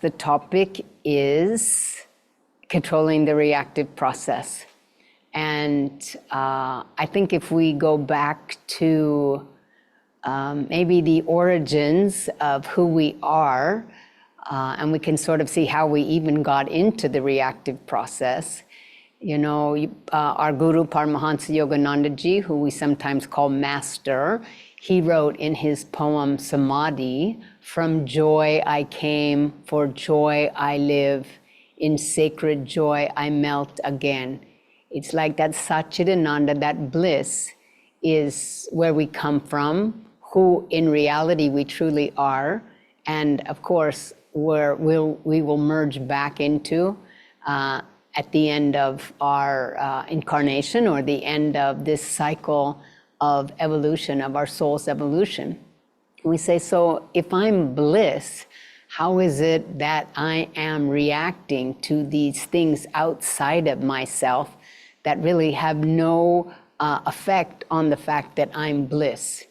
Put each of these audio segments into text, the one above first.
The topic is controlling the reactive process. And I think if we go back to maybe the origins of who we are, and we can sort of see how we even got into the reactive process. You know, our guru Paramhansa Yogananda ji, who we sometimes call Master, he wrote in his poem Samadhi, "From joy I came, for joy I live, in sacred joy I melt again." It's like that Satchidananda, that bliss, is where we come from, who in reality we truly are, and of course where we will merge back into at the end of our incarnation, or the end of this cycle of evolution, of our soul's evolution. We say, so if I'm bliss, how is it that I am reacting to these things outside of myself that really have no effect on the fact that I'm bliss?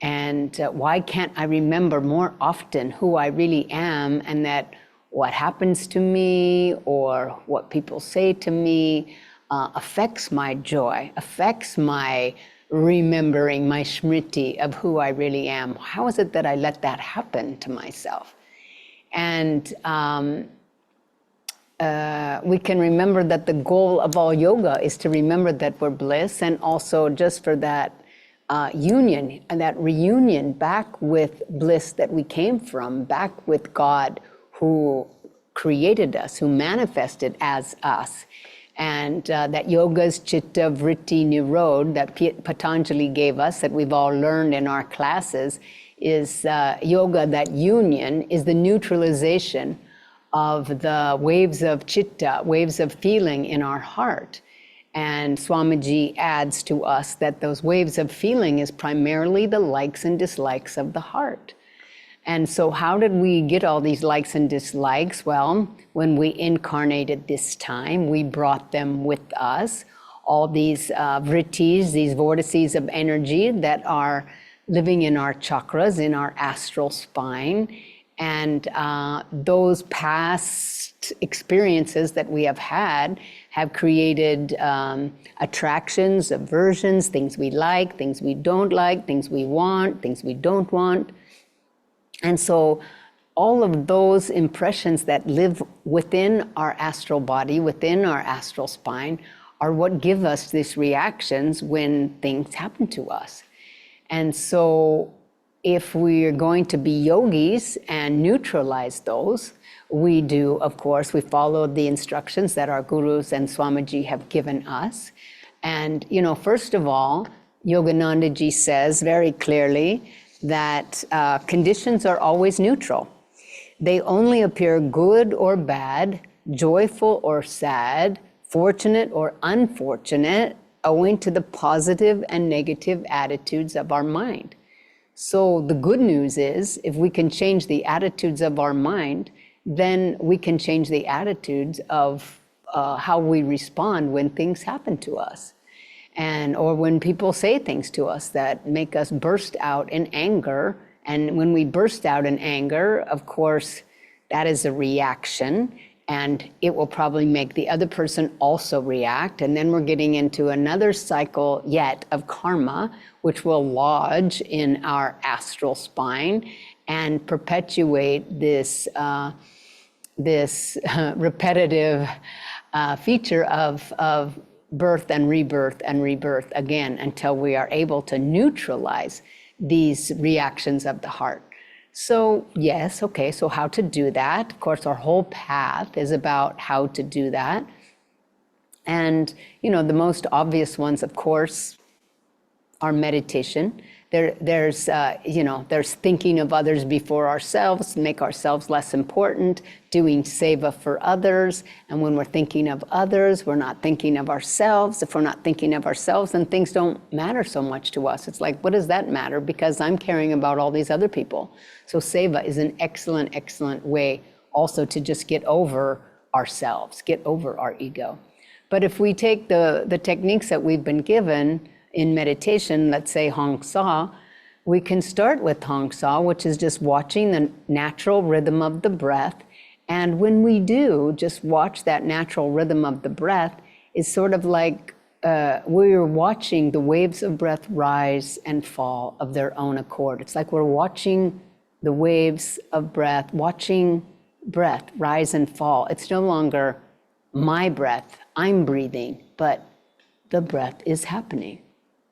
And why can't I remember more often who I really am, and that what happens to me or what people say to me affects my joy, affects my remembering, my smriti of who I really am? How is it that I let that happen to myself? And we can remember that the goal of all yoga is to remember that we're bliss, and also just for that union and that reunion back with bliss that we came from, back with God who created us, who manifested as us. And that yoga's chitta vritti nirod that Patanjali gave us, that we've all learned in our classes, is yoga, that union, is the neutralization of the waves of chitta, waves of feeling in our heart. And Swamiji adds to us that those waves of feeling is primarily the likes and dislikes of the heart. And so how did we get all these likes and dislikes? Well, when we incarnated this time, we brought them with us, all these vrittis, these vortices of energy that are living in our chakras, in our astral spine. And those past experiences that we have had have created attractions, aversions, things we like, things we don't like, things we want, things we don't want. And so all of those impressions that live within our astral body, within our astral spine, are what give us these reactions when things happen to us. And so if we're going to be yogis and neutralize those, we do, of course, we follow the instructions that our gurus and Swamiji have given us. And, you know, first of all, Yogananda ji says very clearly that conditions are always neutral. They only appear good or bad, joyful or sad, fortunate or unfortunate, owing to the positive and negative attitudes of our mind. So the good news is, if we can change the attitudes of our mind, then we can change the attitudes of how we respond when things happen to us. And or when people say things to us that make us burst out in anger. And when we burst out in anger, of course, that is a reaction, and it will probably make the other person also react. And then we're getting into another cycle yet of karma, which will lodge in our astral spine and perpetuate this repetitive feature of birth and rebirth again, until we are able to neutralize these reactions of the heart. So yes, okay, so how to do that? Of course, our whole path is about how to do that. And, you know, the most obvious ones, of course, are meditation. There's thinking of others before ourselves, make ourselves less important, doing seva for others. And when we're thinking of others, we're not thinking of ourselves. If we're not thinking of ourselves, then things don't matter so much to us. It's like, what does that matter? Because I'm caring about all these other people. So seva is an excellent, excellent way also to just get over ourselves, get over our ego. But if we take the techniques that we've been given in meditation, let's say Hong Sa, we can start with Hong Sa, which is just watching the natural rhythm of the breath And when we do, just watch that natural rhythm of the breath, it's sort of like we're watching the waves of breath rise and fall of their own accord. It's like we're watching the waves of breath, watching breath rise and fall. It's no longer my breath, I'm breathing, but the breath is happening.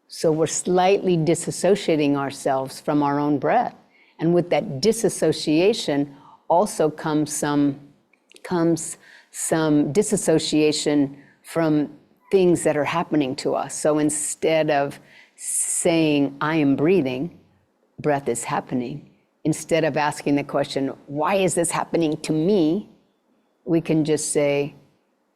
So we're slightly disassociating ourselves from our own breath. And with that disassociation also comes some disassociation from things that are happening to us. So instead of saying, I am breathing, breath is happening. Instead of asking the question, why is this happening to me? We can just say,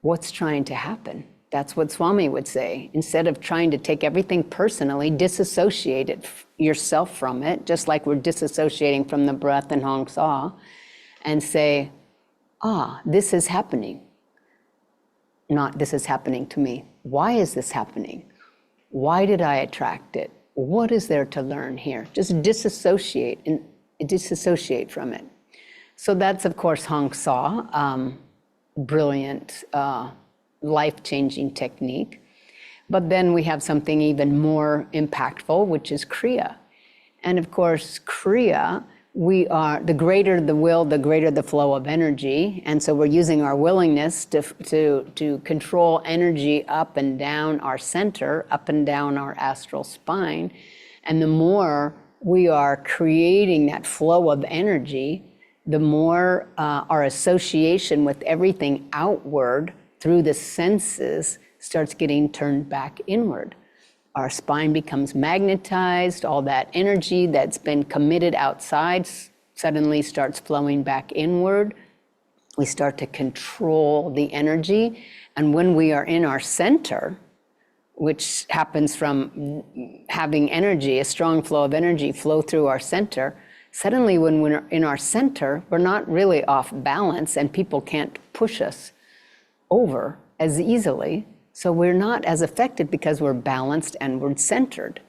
what's trying to happen? That's what Swami would say. Instead of trying to take everything personally, disassociate yourself from it, just like we're disassociating from the breath in Hong Sa, and say, this is happening. Not this is happening to me. Why is this happening? Why did I attract it? What is there to learn here? Just disassociate from it. So that's, of course, Hong Sa, brilliant, life-changing technique. But then we have something even more impactful, which is Kriya. And of course, Kriya, the greater the will, the greater the flow of energy. And so we're using our willingness to control energy up and down our center, up and down our astral spine. And the more we are creating that flow of energy, the more our association with everything outward through the senses starts getting turned back inward. Our spine becomes magnetized, all that energy that's been committed outside suddenly starts flowing back inward. We start to control the energy. And when we are in our center, which happens from having energy, a strong flow of energy flow through our center, suddenly when we're in our center, we're not really off balance and people can't push us over as easily. So we're not as affected because we're balanced and we're centered.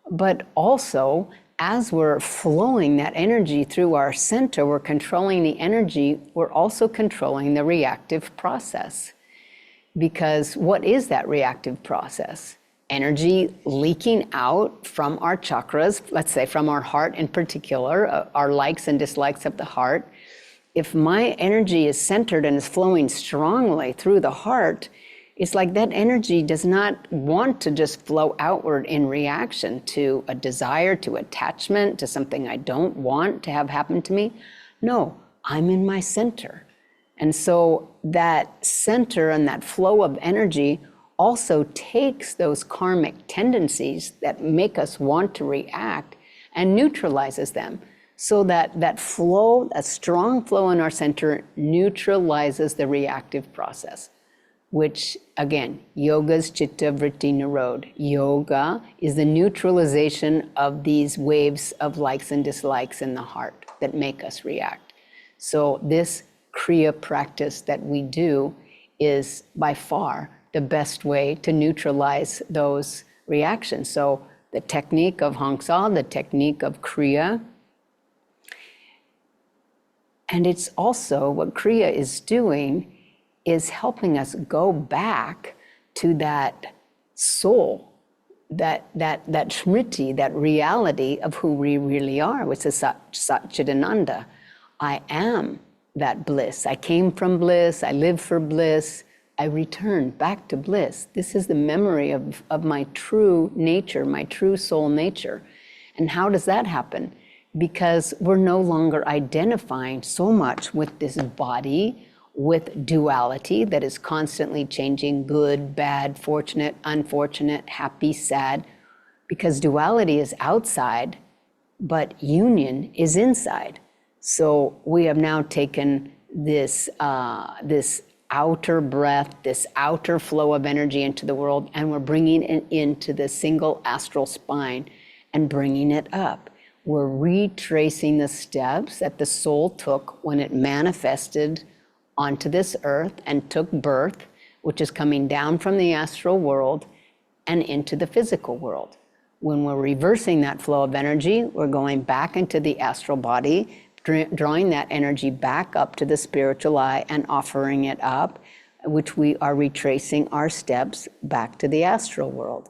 But also, as we're flowing that energy through our center, we're controlling the energy, we're also controlling the reactive process. Because what is that reactive process? Energy leaking out from our chakras, let's say from our heart in particular, our likes and dislikes of the heart. If my energy is centered and is flowing strongly through the heart, it's like that energy does not want to just flow outward in reaction to a desire, to attachment, to something I don't want to have happen to me. No, I'm in my center. And so that center and that flow of energy also takes those karmic tendencies that make us want to react and neutralizes them. So that flow, a strong flow in our center neutralizes the reactive process, which again, yoga's chitta vritti nirod. Yoga is the neutralization of these waves of likes and dislikes in the heart that make us react. So this Kriya practice that we do is by far the best way to neutralize those reactions. So the technique of Hong Sa, the technique of Kriya, and it's also what Kriya is doing is helping us go back to that soul, that smriti, that reality of who we really are, which is Satchidananda. I am that bliss. I came from bliss, I live for bliss, I return back to bliss. This is the memory of my true nature, my true soul nature. And how does that happen? Because we're no longer identifying so much with this body, with duality that is constantly changing, good, bad, fortunate, unfortunate, happy, sad, because duality is outside, but union is inside. So we have now taken this outer breath, this outer flow of energy into the world, and we're bringing it into the single astral spine and bringing it up. We're retracing the steps that the soul took when it manifested onto this earth and took birth, which is coming down from the astral world and into the physical world. When we're reversing that flow of energy, we're going back into the astral body, drawing that energy back up to the spiritual eye and offering it up, which we are retracing our steps back to the astral world.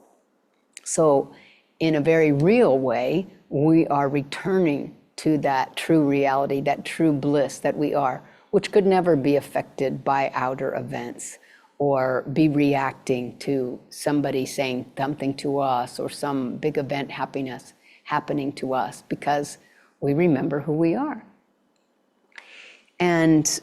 So in a very real way, we are returning to that true reality, that true bliss that we are, which could never be affected by outer events or be reacting to somebody saying something to us or some big event happening to us, because we remember who we are. And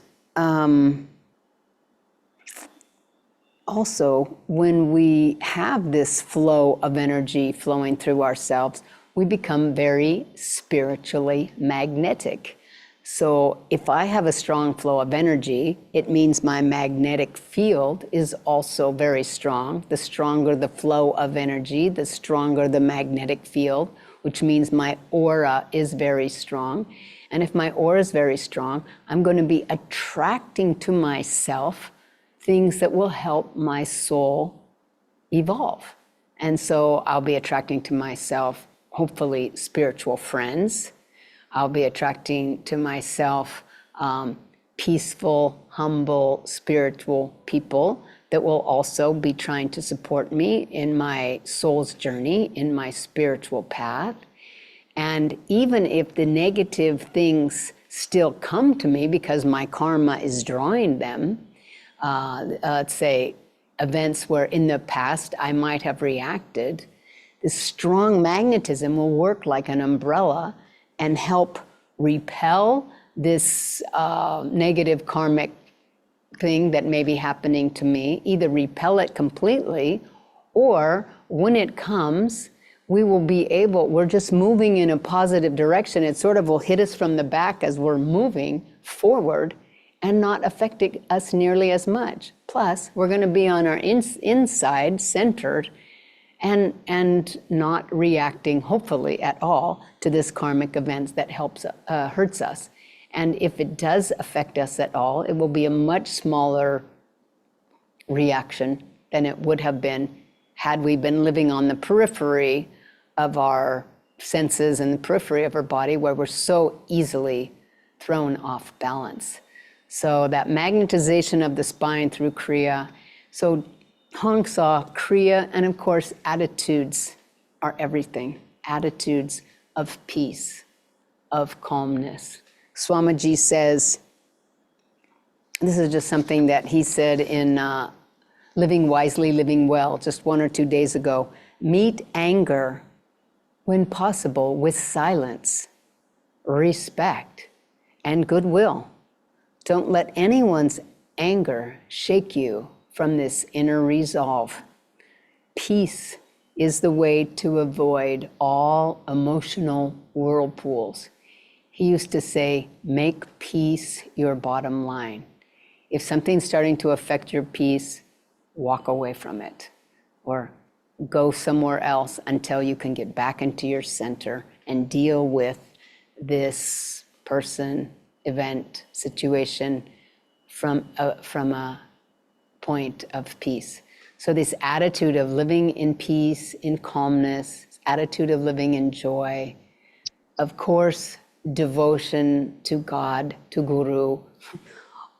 also, when we have this flow of energy flowing through ourselves, we become very spiritually magnetic. So if I have a strong flow of energy, it means my magnetic field is also very strong. The stronger the flow of energy, the stronger the magnetic field, which means my aura is very strong. And if my aura is very strong, I'm going to be attracting to myself things that will help my soul evolve. And so I'll be attracting to myself, hopefully, spiritual friends. I'll be attracting to myself peaceful, humble, spiritual people that will also be trying to support me in my soul's journey, in my spiritual path. And even if the negative things still come to me because my karma is drawing them, let's say events where in the past I might have reacted, this strong magnetism will work like an umbrella and help repel this negative karmic thing that may be happening to me, either repel it completely, or when it comes, we will be able, we're just moving in a positive direction. It sort of will hit us from the back as we're moving forward and not affecting us nearly as much. Plus, we're going to be on our inside, centered, and not reacting, hopefully, at all to this karmic event that hurts us. And if it does affect us at all, it will be a much smaller reaction than it would have been had we been living on the periphery of our senses and the periphery of our body, where we're so easily thrown off balance. So that magnetization of the spine through Kriya. So Hong saw Kriya, and of course, attitudes are everything. Attitudes of peace, of calmness. Swamiji says, this is just something that he said in Living Wisely, Living Well, just 1 or 2 days ago. Meet anger, when possible, with silence, respect, and goodwill. Don't let anyone's anger shake you from this inner resolve. Peace is the way to avoid all emotional whirlpools. He used to say, make peace your bottom line. If something's starting to affect your peace, walk away from it, or go somewhere else until you can get back into your center and deal with this person, event, situation from a point of peace. So this attitude of living in peace, in calmness, attitude of living in joy, of course, devotion to God, to Guru.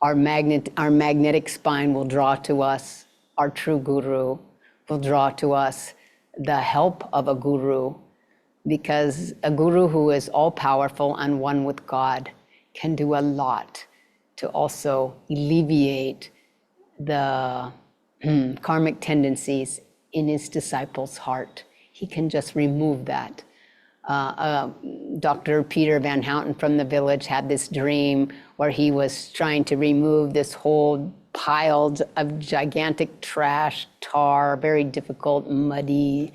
Our magnetic spine will draw to us our true Guru, will draw to us the help of a Guru, because a Guru who is all-powerful and one with God can do a lot to also alleviate the karmic tendencies in his disciple's heart. He can just remove that. Dr. Peter Van Houten from the village had this dream where he was trying to remove this whole pile of gigantic trash, tar, very difficult, muddy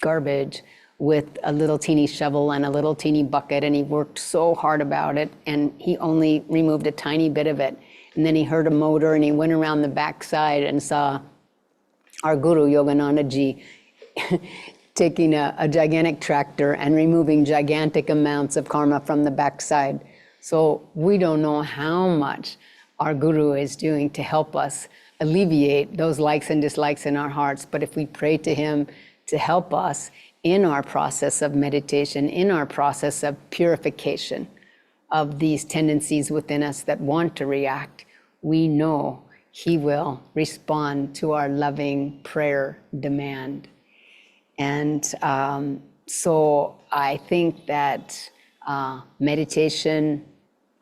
garbage with a little teeny shovel and a little teeny bucket, and he worked so hard about it, and he only removed a tiny bit of it. And then he heard a motor, and he went around the backside and saw our Guru, Yogananda ji, taking a gigantic tractor and removing gigantic amounts of karma from the backside. So we don't know how much our Guru is doing to help us alleviate those likes and dislikes in our hearts. But if we pray to him to help us in our process of meditation, in our process of purification of these tendencies within us that want to react, we know he will respond to our loving prayer demand. And so I think that meditation,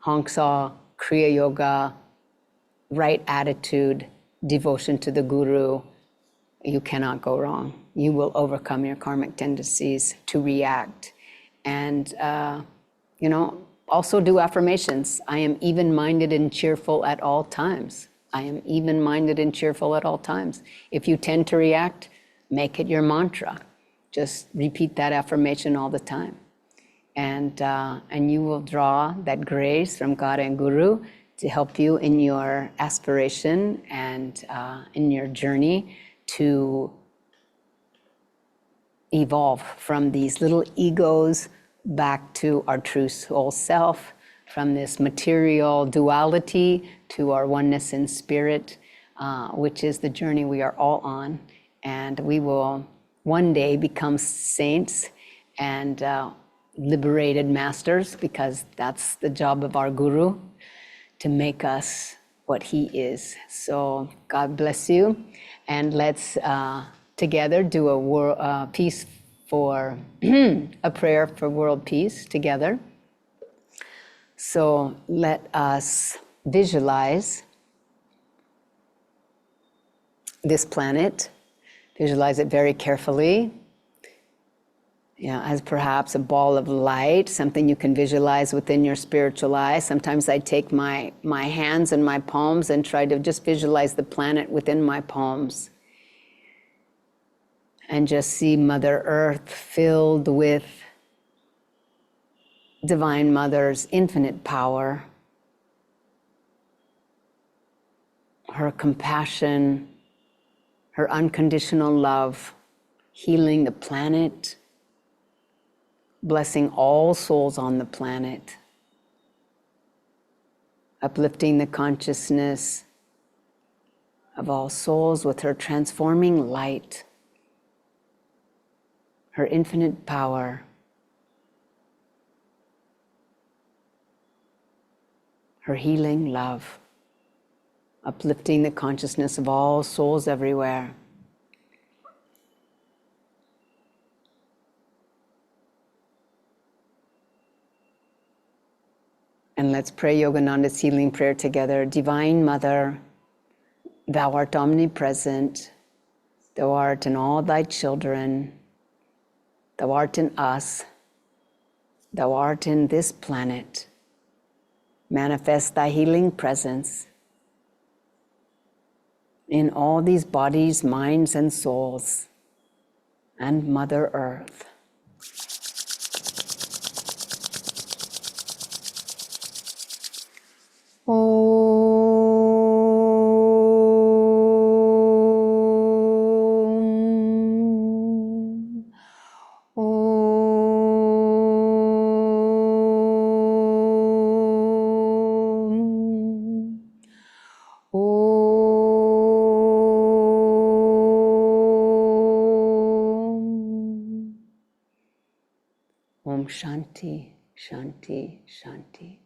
Hongsa, Kriya Yoga, right attitude, devotion to the Guru, you cannot go wrong. You will overcome your karmic tendencies to react. And, also do affirmations. I am even-minded and cheerful at all times. I am even-minded and cheerful at all times. If you tend to react, make it your mantra. Just repeat that affirmation all the time. And you will draw that grace from God and Guru to help you in your aspiration and in your journey to evolve from these little egos back to our true soul self, from this material duality to our oneness in spirit, which is the journey we are all on. And we will one day become saints and liberated masters, because that's the job of our Guru, to make us what he is. So God bless you. And let's together do a peace for a prayer for world peace together. So let us visualize this planet. Visualize it very carefully, as perhaps a ball of light, something you can visualize within your spiritual eye. Sometimes I take my hands and my palms and try to just visualize the planet within my palms. And just see Mother Earth filled with Divine Mother's infinite power, her compassion, her unconditional love, healing the planet, blessing all souls on the planet, uplifting the consciousness of all souls with her transforming light, her infinite power, her healing love, uplifting the consciousness of all souls everywhere. And let's pray Yogananda's healing prayer together. Divine Mother, thou art omnipresent, thou art in all thy children, thou art in us, thou art in this planet. Manifest thy healing presence in all these bodies, minds, and souls, and Mother Earth. Om Shanti, Shanti, Shanti.